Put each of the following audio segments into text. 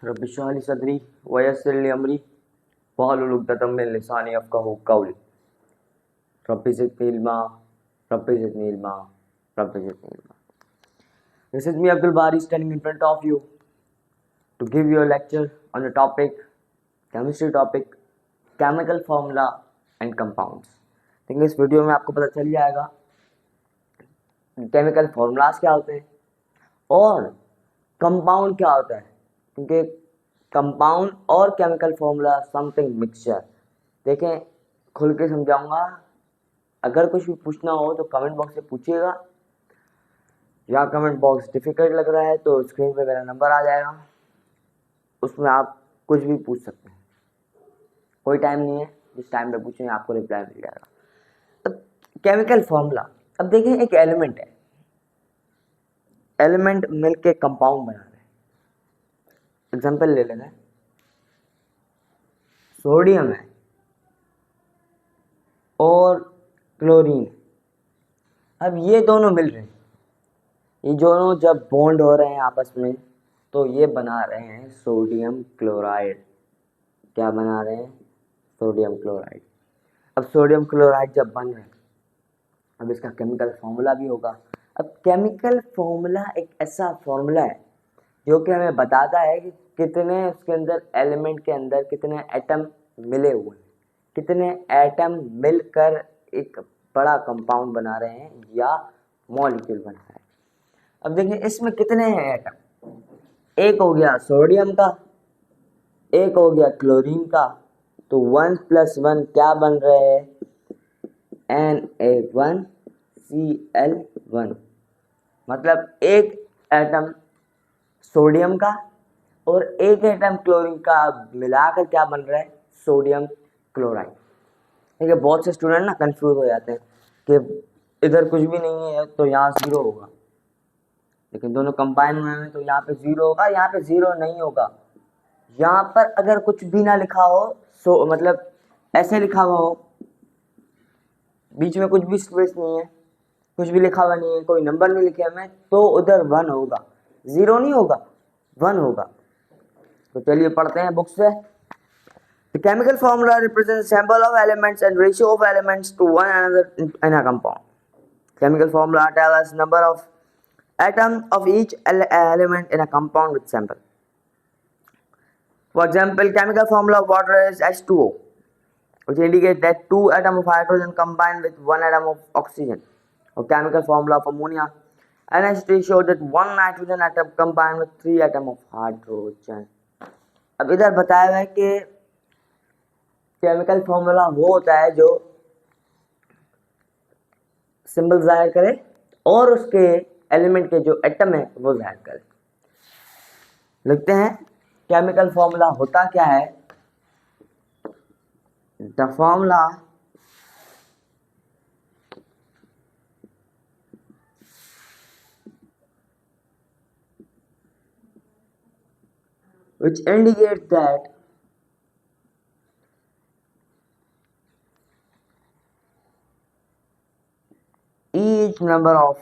Rabbi इश्रह ली सदरी वयस्सिर ली अमरी वहलुल उक़दतम मिन लिसानी यफ़क़हू क़ौली rabbi ज़िदनी इल्मा rabbi ज़िदनी इल्मा rabbi ज़िदनी इल्मा। This is me Abdul Bari standing in front of you to give you a lecture on a topic, chemistry topic, chemical formula and compounds। देखिए इस video में आपको पता चल जाएगा chemical formulas क्या होते हैं और कंपाउंड क्या होता है, क्योंकि कंपाउंड और केमिकल फॉर्मूला समथिंग मिक्सचर। देखें खुल के समझाऊंगा, अगर कुछ भी पूछना हो तो कमेंट बॉक्स से पूछिएगा, या कमेंट बॉक्स डिफिकल्ट लग रहा है तो स्क्रीन पे मेरा नंबर आ जाएगा, उसमें आप कुछ भी पूछ सकते हैं, कोई टाइम नहीं है, जिस टाइम पे पूछेंगे आपको रिप्लाई मिल जाएगा। अब केमिकल फॉर्मूला, अब देखें एक एलिमेंट है, एलिमेंट मिलके कंपाउंड बना रहे हैं। एग्जांपल ले लेते हैं, सोडियम है और क्लोरीन। अब ये दोनों मिल रहे हैं, ये दोनों जब बॉन्ड हो रहे हैं आपस में तो ये बना रहे हैं सोडियम क्लोराइड। क्या बना रहे हैं? Sodium chloride. अब सोडियम क्लोराइड जब बन रहे हैं, अब इसका केमिकल फॉर्मूला भी होगा। अब केमिकल फॉर्मूला एक ऐसा फॉर्मूला है जो कि हमें बताता है कि कितने उसके अंदर एलिमेंट के अंदर कितने एटम मिले हुए हैं, कितने एटम मिलकर एक बड़ा कंपाउंड बना रहे हैं या मॉलिक्यूल बना रहे हैं। अब देखिए इसमें कितने हैं एटम, एक हो गया सोडियम का, एक हो गया क्लोरीन का, तो 1 + 1 क्या बन रहे हैं? Na1Cl1। मतलब एक एटम सोडियम का और एक एटम क्लोरीन का मिलाकर क्या बन रहा है? Sodium chloride. ठीक है, बहुत से स्टूडेंट ना कंफ्यूज हो जाते हैं कि इधर कुछ भी नहीं है तो यहाँ 0 होगा, लेकिन दोनों कंबाइन हुए हैं तो यहाँ पे 0 होगा, यहाँ पे 0 नहीं होगा। यहाँ पर अगर कुछ भी ना लिखा हो, मतलब ऐसे लिखा हुआ हो, बीच में कुछ भी स्पेस नहीं है, कुछ भी लिखा हुआ नहीं है, कोई नंबर नहीं लिखे हमें, तो उधर 1 होगा, 0 नहीं होगा, 1 होगा। तो चलिए पढ़ते हैं बुक से। The chemical formula represents sample of elements and ratio of elements to one another in a compound. Chemical formula tell us number of atoms of each element in a compound with sample. For example, chemical formula of water is H2O, which indicates that 2 atoms of hydrogen combine with 1 atom of oxygen. Or chemical formula of ammonia NH3 shows that 1 nitrogen atom combined with 3 atoms of hydrogen. अब इधर बताया हुआ है कि chemical formula वो होता है जो सिंबल जाहिर करे और उसके एलिमेंट के जो एटम है वो जाहिर करे। लिखते हैं केमिकल फॉर्मूला होता क्या है? The formula which indicates that each number of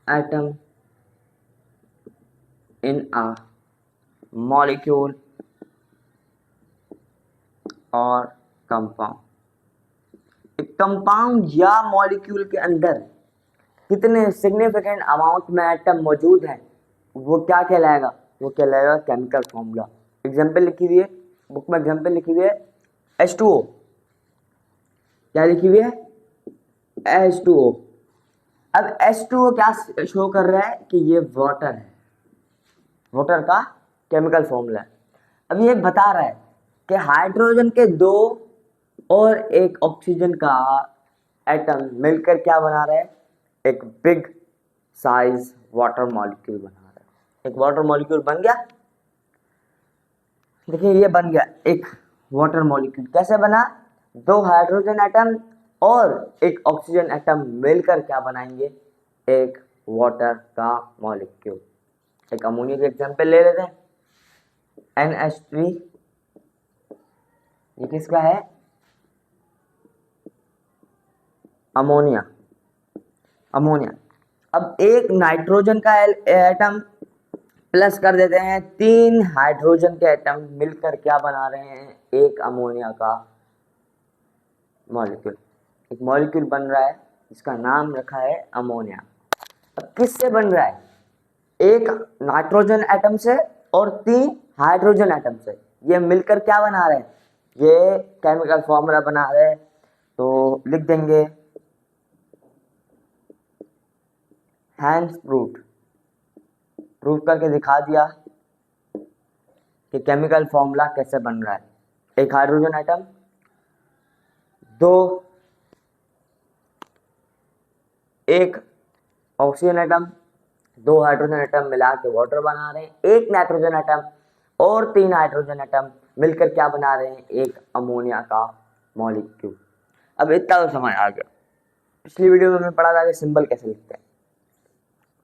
atom in a molecule और कंपाउंड, एक कंपाउंड या मॉलिक्यूल के अंदर कितने सिग्निफिकेंट अमाउंट में एटम मौजूद हैं वो क्या कहलाएगा? वो कहलाएगा केमिकल फॉर्मूला। एग्जाम्पल लिखी हुई है बुक में, एग्जाम्पल लिखी हुई है H2O। क्या लिखी हुई है? H2O। अब H2O क्या शो कर रहा है कि ये वाटर है, वाटर का केमिकल फॉर्मूला है। अब ये बता रहा है कि हाइड्रोजन के 2 और एक ऑक्सीजन का एटम मिलकर क्या बना रहा है? एक बिग साइज वाटर मॉलिक्यूल बना रहा है। एक वाटर मॉलिक्यूल बन गया। देखिए ये बन गया एक वाटर मॉलिक्यूल। कैसे बना? 2 हाइड्रोजन एटम और एक ऑक्सीजन एटम मिलकर क्या बनाएंगे? एक वाटर का मॉलिक्यूल। एक अमोनिया का एग्जांपल ले लेते हैं, NH3। ये किसका है? अमोनिया। अब एक नाइट्रोजन का एटम प्लस कर देते हैं 3 हाइड्रोजन के एटम मिलकर क्या बना रहे हैं, एक अमोनिया का मॉलिक्यूल। एक मॉलिक्यूल बन रहा है जिसका नाम रखा है अमोनिया। अब किससे बन रहा है, एक नाइट्रोजन एटम से और 3 हाइड्रोजन एटम से। ये मिलकर क्या बना रहे हैं, ये केमिकल फॉर्मूला बना रहे हैं। तो लिख देंगे हैंस प्रूफ करके दिखा दिया कि केमिकल फॉर्मूला कैसे बन रहा है। एक हाइड्रोजन एटम, 2 एक ऑक्सीजन एटम, 2 हाइड्रोजन एटम मिला के वाटर बना रहे हैं, एक नाइट्रोजन एटम और 3 हाइड्रोजन एटम मिलकर क्या बना रहे हैं, एक अमोनिया का मॉलिक्यूल। अब इतना तो समझ आ गया। पिछली वीडियो में हमने पढ़ा था कि सिंबल कैसे लिखते हैं,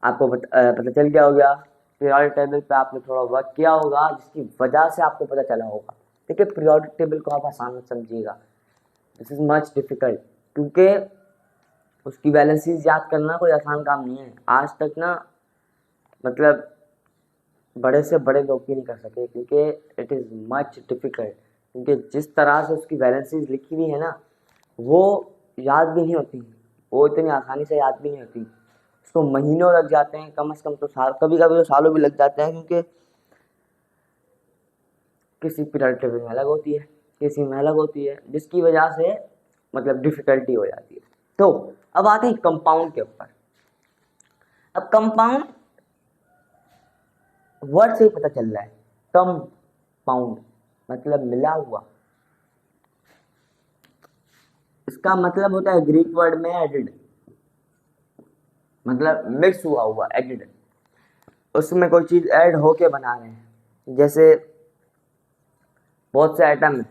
आपको पता चल गया होगा। पीरियोडिक टेबल पे आपने थोड़ा वर्क किया होगा जिसकी वजह से आपको पता चला होगा। देखिए पीरियोडिक टेबल को आप आसान मत समझिएगा, दिस इज मच डिफिकल्ट, क्योंकि उसकी वैलेंसीज याद करना कोई आसान काम नहीं है। आज तक ना मतलब बड़े से बड़े लोग भी नहीं कर सके, क्योंकि इट इज़ मच डिफिकल्ट। क्योंकि जिस तरह से उसकी वैलेंसीज लिखी हुई है ना, वो याद भी नहीं होती, वो इतनी आसानी से याद भी नहीं होती। उसको महीनों लग जाते हैं, कम से कम तो साल, कभी कभी तो सालों भी लग जाते हैं, क्योंकि किसी पीरियड टेबल में अलग होती है, किसी में अलग होती है, जिसकी वजह से मतलब डिफिकल्टी हो जाती है। तो अब आते हैं कंपाउंड के ऊपर। अब कंपाउंड वर्ड से ही पता चल रहा है, कंपाउंड मतलब मिला हुआ। इसका मतलब होता है ग्रीक वर्ड में एडिड, मतलब मिक्स हुआ हुआ, एडिड। उसमें कोई चीज ऐड होके बना रहे हैं। जैसे बहुत से आइटम है,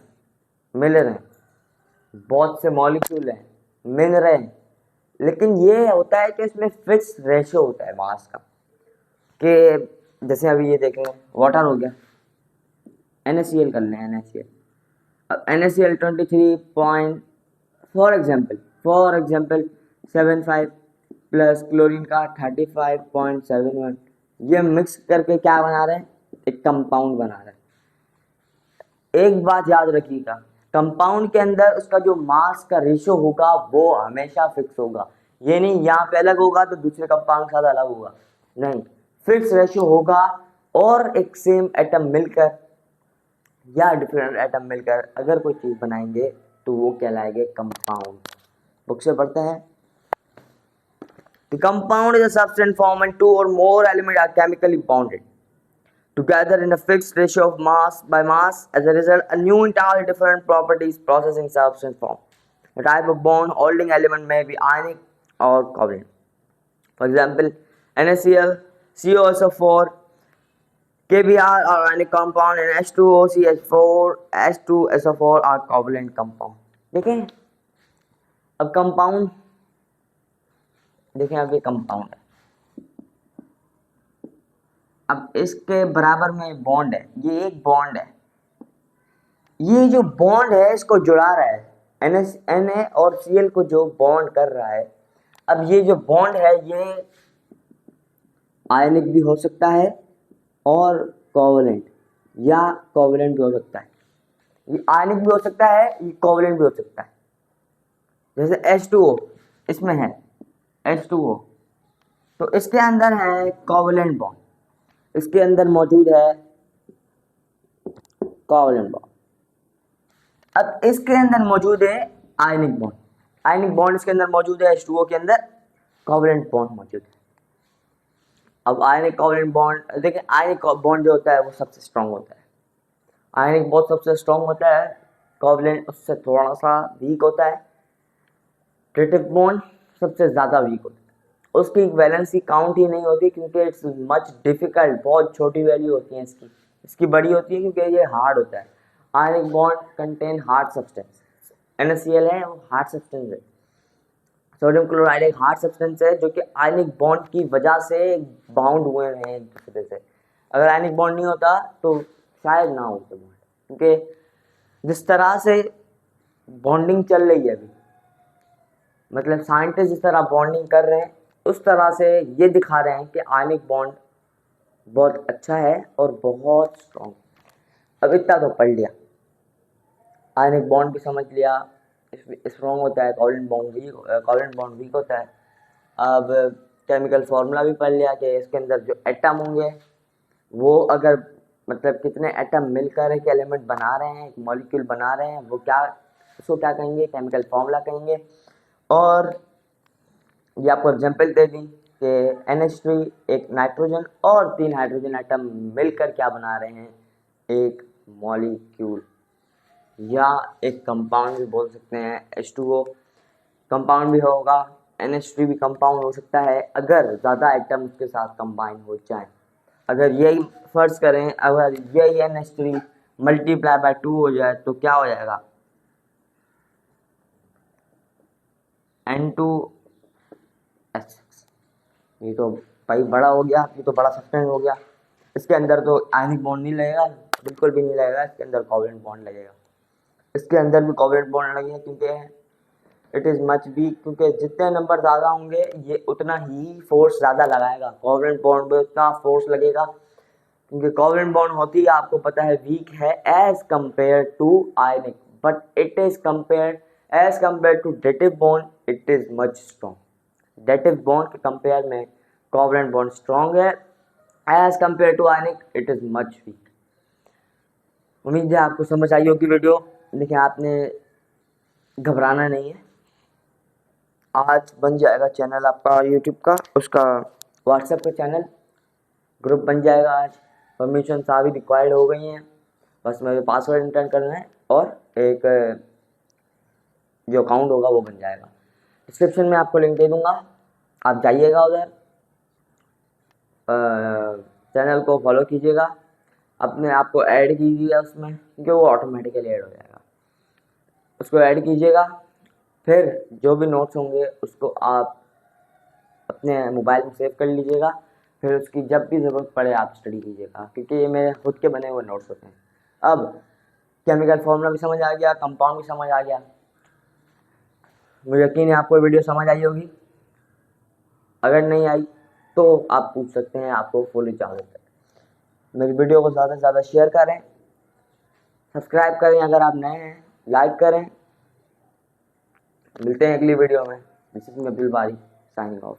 मिल रहे हैं, बहुत से मॉलिक्यूल हैं, मिल रहे हैं, लेकिन ये होता है कि इसमें फिक्स रेशियो होता है मास का। कि जैसे अभी ये देख लें, वाटर हो गया, NaCl कर लें, NaCl। अब NaCl 23 for example 75 plus chlorine का 35.71, ये मिक्स करके क्या बना रहे हैं, एक कंपाउंड बना रहे हैं। एक बात याद रखिएगा, कंपाउंड के अंदर उसका जो मास का रेशियो होगा वो हमेशा फिक्स होगा। ये नहीं यहाँ पे अलग होगा तो दूसरे कंपाउंड के साथ अलग होगा, नहीं, फिक्स रेशियो होगा। और एक सेम एटम मिलकर या डिफरेंट एटम मिलकर अगर कोई चीज बनाएंगे तो वो कहलाएंगे कंपाउंड। बुक से पढ़ते हैं, the compound is a substance formed when 2 or more elements are chemically bonded together in a fixed ratio of mass by mass. As a result, a new entirely different properties processing substance form. The type of bond holding element may be ionic or covalent. For example, NaCl, COSO4, KBr are ionic compound and H2OCH4, H2SO4 are covalent compound. देखें अब compound, देखें अब ये compound है, अब इसके बराबर में बॉन्ड है, ये एक बॉन्ड है, ये जो बॉन्ड है इसको जुड़ा रहा है, Na और Cl को जो बॉन्ड कर रहा है। अब ये जो बॉन्ड है ये आयनिक भी हो सकता है और कोवलेंट, या कोवलेंट भी हो सकता है। ये आयनिक भी हो सकता है, ये कोवलेंट भी हो सकता है। जैसे H2O इसमें है, H2O तो इसके अंदर है कोवलेंट बॉन्ड, इसके अंदर मौजूद है कोवलेंट बॉन्ड। अब इसके अंदर मौजूद है आयनिक बॉन्ड, आयनिक बॉन्ड इसके अंदर मौजूद है, H2O के अंदर कोवलेंट बॉन्ड मौजूद है। अब आयनिक कोवलेंट बॉन्ड देखिए, आयनिक बॉन्ड जो होता है वो सबसे स्ट्रांग होता है, आयनिक बॉन्ड सबसे स्ट्रांग होता है, कोवलेंट उससे थोड़ा सा वीक होता है, ट्रिटिक बॉन्ड सबसे ज़्यादा वीक होता है। उसकी वैलेंसी काउंट ही नहीं होती क्योंकि इट्स मच डिफिकल्ट, बहुत छोटी वैल्यू होती है इसकी, इसकी बड़ी होती है क्योंकि ये हार्ड होता है। Ionic bond contain hard substance, NaCl है वो हार्ड सब्सटेंस है, सोडियम क्लोराइड एक हार्ड सब्सटेंस है जो कि आयनिक बॉन्ड की वजह से बाउंड हुए हैं एक दूसरे से। अगर आयनिक बॉन्ड नहीं होता तो शायद ना होते बॉन्ड, क्योंकि जिस तरह से बॉन्डिंग चल रही है अभी, मतलब साइंटिस्ट जिस तरह बॉन्डिंग कर रहे हैं उस तरह से ये दिखा रहे हैं कि आयनिक बॉन्ड बहुत अच्छा है और बहुत स्ट्रॉन्ग। अब इतना तो पढ़ लिया, आयनिक बॉन्ड भी समझ लिया, स्ट्रॉन्ग होता है, कोवलेंट बॉन्ड वीक होता है। अब केमिकल फार्मूला भी पढ़ लिया कि इसके अंदर जो एटम होंगे वो अगर मतलब कितने एटम मिलकर एक एलिमेंट बना रहे हैं, एक मॉलिक्यूल बना रहे हैं, वो क्या, उसको क्या कहेंगे, केमिकल फार्मूला कहेंगे। और ये आपको एग्जांपल दे दी कि NH3 एक नाइट्रोजन और 3 हाइड्रोजन एटम मिलकर क्या बना रहे हैं, एक मॉलिक्यूल या एक कंपाउंड भी बोल सकते हैं। H2O कंपाउंड भी होगा, NH3 भी कंपाउंड हो सकता है अगर ज़्यादा एटम उसके साथ कंबाइन हो जाए। अगर यही फर्ज करें, अगर यही NH3 मल्टीप्लाई बाय 2 हो जाए तो क्या हो जाएगा, N2S। ये तो भाई बड़ा हो गया, ये तो बड़ा सब्सटेंस हो गया। इसके अंदर तो आयनिक बॉन्ड नहीं लगेगा, बिल्कुल भी नहीं लगेगा, इसके अंदर कोवलेंट बॉन्ड लगेगा। इसके अंदर भी कोवलेंट बॉन्ड लगेगा क्योंकि इट इज़ मच वीक, क्योंकि जितने नंबर ज़्यादा होंगे ये उतना ही फोर्स ज़्यादा लगाएगा। कोवलेंट बॉन्ड में उतना फोर्स लगेगा क्योंकि कोवलेंट बॉन्ड होती है, आपको पता है, वीक है as compare to ionic, but it is compare as compare to dative bond it is much strong. Dative bond के कंपेयर में कोवलेंट बॉन्ड स्ट्रॉन्ग है, as compare to ionic it is much weak. उम्मीद है आपको समझ आई होगी video, लेकिन आपने घबराना नहीं है। आज बन जाएगा चैनल आपका यूट्यूब का, उसका व्हाट्सएप का चैनल ग्रुप बन जाएगा आज। परमिशन सारी रिक्वायर्ड हो गई हैं, बस मेरे पासवर्ड इंटर करना है और एक जो अकाउंट होगा वो बन जाएगा। डिस्क्रिप्शन में आपको लिंक दे दूंगा, आप जाइएगा उधर, चैनल को फॉलो कीजिएगा, अपने आप को ऐड कीजिएगा उसमें, क्योंकि वो ऑटोमेटिकली ऐड हो जाएगा। उसको ऐड कीजिएगा, फिर जो भी नोट्स होंगे उसको आप अपने मोबाइल में सेव कर लीजिएगा, फिर उसकी जब भी ज़रूरत पड़े आप स्टडी कीजिएगा, क्योंकि ये मेरे खुद के बने हुए नोट्स होते हैं। अब केमिकल फॉर्मूला भी समझ आ गया, कंपाउंड भी समझ आ गया, मुझे यकीन है आपको वीडियो समझ आई होगी। अगर नहीं आई तो आप पूछ सकते हैं, आपको फुल इजाज़त है। मेरी वीडियो को ज़्यादा से ज़्यादा शेयर करें, सब्सक्राइब करें अगर आप नए हैं, लाइक करें। मिलते हैं अगली वीडियो में। दिस इज मी अब्दुल बारी, साइनिंग ऑफ।